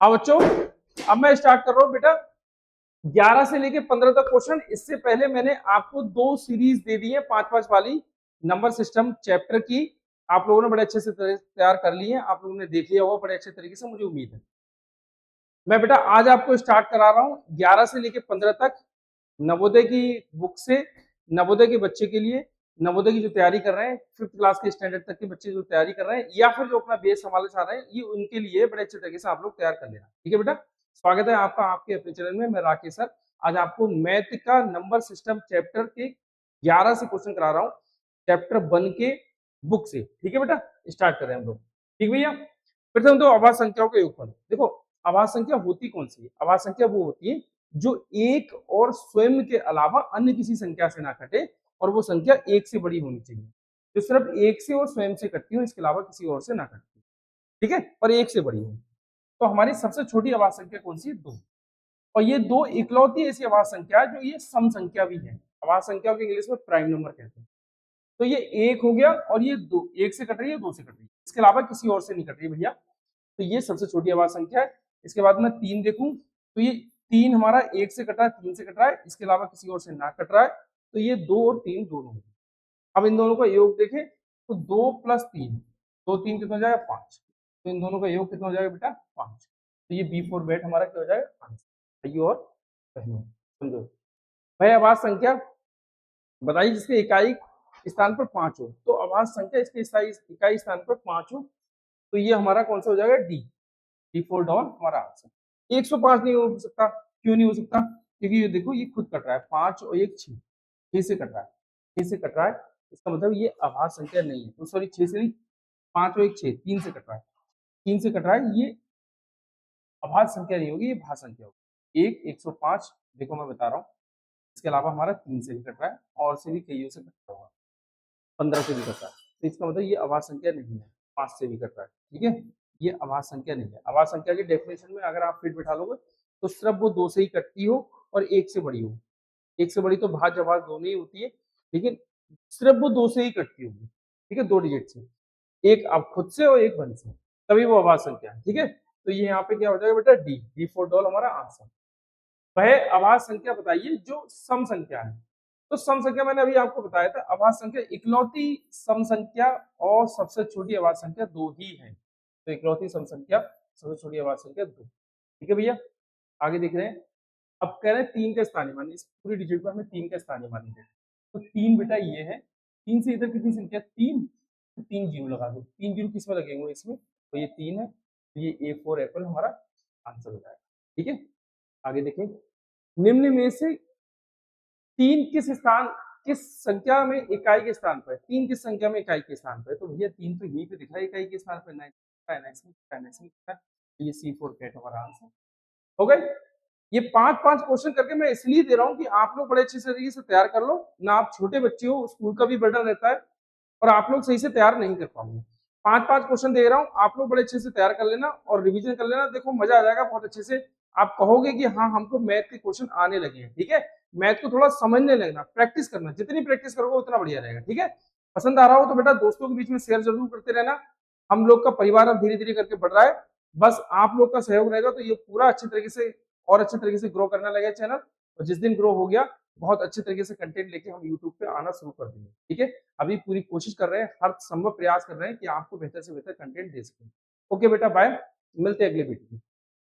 हाँ बच्चों, अब मैं स्टार्ट कर रहा हूँ बेटा 11 से लेके 15 तक क्वेश्चन। इससे पहले मैंने आपको 2 सीरीज दे दी है 5-5 वाली नंबर सिस्टम चैप्टर की। आप लोगों ने बड़े अच्छे से तैयार कर ली है, आप लोगों ने देख लिया होगा बड़े अच्छे तरीके से, मुझे उम्मीद है। मैं बेटा आज आपको स्टार्ट करा रहा हूँ 11 से लेके 15 तक नवोदय की बुक से। नवोदय के बच्चे के लिए, नवोदय की जो तैयारी कर रहे हैं, 5th क्लास के स्टैंडर्ड तक के बच्चे जो तैयारी कर रहे हैं या फिर जो अपना बेस संभालना चाह रहे हैं, ये उनके लिए बड़े अच्छे तरीके से आप लोग तैयार कर लेना। ठीक है बेटा, स्वागत है आपका आपके अपने चैनल में। मैं राकेश सर आज आपको मैथ का नंबर सिस्टम चैप्टर के 11 से क्वेश्चन करा रहा हूँ, चैप्टर 1 के बुक से। ठीक है बेटा, स्टार्ट कर रहे हैं हम लोग। ठीक भैया, प्रथम तो आवाज संख्याओं का योगफल। देखो आवाज संख्या होती कौन सी है? आवाज संख्या वो होती है जो एक और स्वयं के अलावा अन्य किसी संख्या से ना कटे, और वो संख्या एक से बड़ी होनी चाहिए। जो सिर्फ एक से और स्वयं से कटती हो, इसके अलावा किसी और से ना कटती। ठीक है, और एक से बड़ी हो। तो हमारी सबसे छोटी आवाज संख्या कौन सी है? 2। और ये 2 इकलौती ऐसी आवाज संख्या है जो ये सम संख्या भी है। आवाज संख्या को इंग्लिश में प्राइम नंबर कहते हैं। तो ये 1 हो गया और ये 2, 1 से कट रही है, 2 से कट रही है, इसके अलावा किसी और से नहीं कट रही भैया। तो ये सबसे छोटी आवाज संख्या है। इसके बाद मैं 3 देखूं तो ये 3 हमारा 1 से कट रहा है, 3 से कट रहा है, इसके अलावा किसी और से ना कट रहा है। तो ये 2 और 3 दोनों। अब इन दोनों का योग देखें तो 2 + 3, 2 3 कितना हो जाएगा? 5। तो इन दोनों का योग कितना हो जाएगा बेटा? 5। तो ये B4 बैट हमारा क्या हो जाएगा? आंसर। सही और पहले समझो भाई। आवाज संख्या बताइए जिसके इकाई स्थान पर 5 हो। तो आवाज संख्या इसके इकाई स्थान पर 5 हो, तो ये हमारा कौन सा हो जाएगा? डी। D4 डॉन हमारा आंसर। 105 नहीं हो सकता। क्यों नहीं हो सकता? क्योंकि ये देखो ये खुद कट रहा है, 5 और 1 6, 6 से कट रहा है, 6 से कट रहा है। इसका मतलब ये आभास संख्या नहीं है। तो सॉरी 6 से नहीं, 5 और 1 6, 3 से कट रहा है, 3 से कट रहा है। ये आभास संख्या नहीं होगी, ये भास संख्या होगी। 105 देखो मैं बता रहा हूँ। इसके अलावा हमारा 3 से भी कट रहा है और से भी कईयों से कट रहा होगा, 15 से भी कट रहा है। तो इसका मतलब ये आभास संख्या नहीं है, 5 से भी कट रहा है। ठीक है, ये आभास संख्या नहीं है। आभास संख्या की डेफिनेशन में अगर आप फिट बिठा लोगे तो सिर्फ वो 2 से ही कटती हो और 1 से बड़ी हो। 1 से बड़ी तो भाज्य आभास दोनों ही होती है, लेकिन सिर्फ वो 2 से ही कटती होगी। ठीक है, 2 डिजिट से, एक अब खुद से और एक बन से, तभी वो आभास संख्या है। ठीक है, तो ये यहाँ पे क्या हो जाएगा बेटा? डी। D4 डॉल हमारा आंसर। वह आभास संख्या बताइए जो सम संख्या है। तो सम संख्या मैंने अभी आपको बताया था, आभास संख्या इकलौती सम संख्या और सबसे छोटी आभास संख्या 2 ही है। तो इकलौती सम संख्या, सबसे छोटी आभास संख्या 2। ठीक है भैया, आगे देख रहे हैं। अब कह रहे हैं 3 का स्थानीय मान, इस पूरी डिजिट को हमें 3 का स्थानीय मानेंगे। तो 3 बेटा ये है, 3 से इधर कितनी संख्या? 3। तो 3 जीरो लगा दो। 3 जीरो किस में लगेंगे? इसमें। तो ये 3 है, तो ये A4 एप्पल हमारा आंसर हो जाएगा। ठीक है, आगे देखें। निम्न में से 3 किस संख्या में इकाई के स्थान पर? 3 किस संख्या में इकाई के स्थान पर? तो भैया 3 तो यहीं पे दिख रहा है इकाई के स्थान पर, 9। ये C4 कैट हमारा आंसर हो गए। ये 5-5 क्वेश्चन करके मैं इसलिए दे रहा हूँ कि आप लोग बड़े अच्छे तरीके से तैयार कर लो ना। आप छोटे बच्चे हो, स्कूल का भी बर्डन रहता है और आप लोग सही से तैयार नहीं कर पाओगे। 5-5 क्वेश्चन दे रहा हूँ, आप लोग बड़े अच्छे से तैयार कर लेना और रिवीजन कर लेना। देखो मजा आ जाएगा बहुत अच्छे से। आप कहोगे कि हाँ हमको मैथ के क्वेश्चन आने लगे हैं। ठीक है, मैथ को थोड़ा समझने लगना, प्रैक्टिस करना। जितनी प्रैक्टिस करोगे उतना बढ़िया रहेगा। ठीक है, पसंद आ रहा हो तो बेटा दोस्तों के बीच में शेयर जरूर करते रहना। हम लोग का परिवार अब धीरे धीरे करके बढ़ रहा है, बस आप लोग का सहयोग रहेगा तो ये पूरा अच्छे तरीके से और अच्छे तरीके से ग्रो करने लगेगा चैनल। और जिस दिन ग्रो हो गया, बहुत अच्छे तरीके से कंटेंट लेके हम यूट्यूब पे आना शुरू कर देंगे। ठीक है, अभी पूरी कोशिश कर रहे हैं, हर संभव प्रयास कर रहे हैं कि आपको बेहतर से बेहतर कंटेंट दे सकें। ओके बेटा, बाय, मिलते हैं अगले वीडियो में।